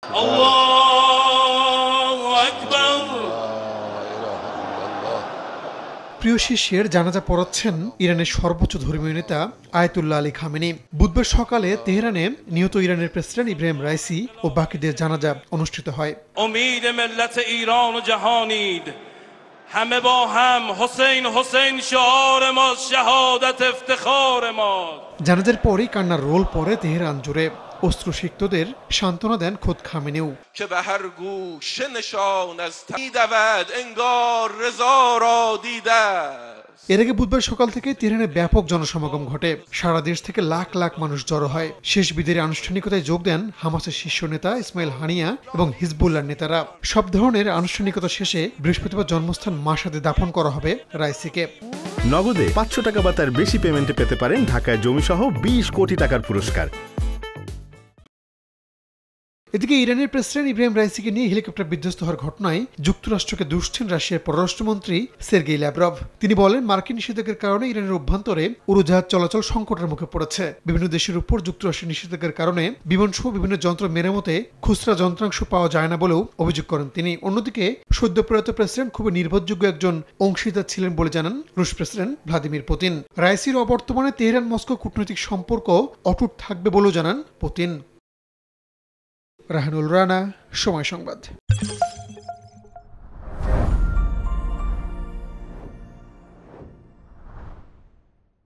আল্লাহু আকবার। প্রিয় শিষ্যের জানাজা পড়াচ্ছেন ইরানের সর্বোচ্চ ধর্মীয় নেতা আয়াতুল্লাহ আলী খামেনি। বুধবার সকালে তেহরানে নিহত ইরানের প্রেসিডেন্ট ইব্রাহিম রাইসি ও বাকিদের জানাজা অনুষ্ঠিত হয়। امید ملت ایران و جهانید همه با هم حسین حسین شعار ماست شهادت افتخار ماست। জানাজার পরই কান্নার রোল পড়ে তেহরান জুড়ে। অশ্রুসিক্তদের সান্ত্বনা দেন খোদ খামেনিও। که به هر گوشه نشان از می‌دود انگار رضا را دیده است। এর আগে বুধবার সকাল থেকে তেহরানে ব্যাপক জনসমাগম ঘটে। সারা দেশ থেকে লাখ লাখ মানুষ জড়ো হয়। শেষ বিদায়ের আনুষ্ঠানিকতায় যোগ দেন হামাসের শীর্ষ নেতা ইসমাইল হানিয়া এবং হিজবুল্লাহর নেতারা। সব ধরনের আনুষ্ঠানিকতা শেষে বৃহস্পতিবার জন্মস্থান মাশহাদে দাফন করা হবে রাইসিকে। নগদে 500 টাকা বা তার বেশি পেমেন্টে পেতে পারেন ঢাকায় জমিসহ 20 কোটি টাকার পুরস্কার। এদিকে ইরানের প্রেসিডেন্ট ইব্রাহিম রাইসিকে নিয়ে হেলিকপ্টার বিধ্বস্ত হওয়ার ঘটনায় যুক্তরাষ্ট্রকে দুষছেন রাশিয়ার পররাষ্ট্রমন্ত্রী সের্গেই ল্যাভরভ। তিনি বলেন, মার্কিন নিষেধাজ্ঞার কারণে ইরানের অভ্যন্তরে উড়োজাহাজ চলাচল সংকটের মুখে পড়েছে। বিভিন্ন দেশের উপর যুক্তরাষ্ট্রের নিষেধাজ্ঞার কারণে বিমানসহ বিভিন্ন যন্ত্র মেরামতে খুচরা যন্ত্রাংশ পাওয়া যায় না বলেও অভিযোগ করেন তিনি। অন্যদিকে সদ্য প্রয়াত প্রেসিডেন্ট খুবই নির্ভরযোগ্য একজন অংশীদার ছিলেন বলে জানান রুশ প্রেসিডেন্ট ভ্লাদিমির পুতিন। রাইসির অবর্তমানে তেহরান মস্কো কূটনৈতিক সম্পর্ক অটুট থাকবে বলেও জানান পুতিন। রাহানুল রানা, সময় সংবাদ।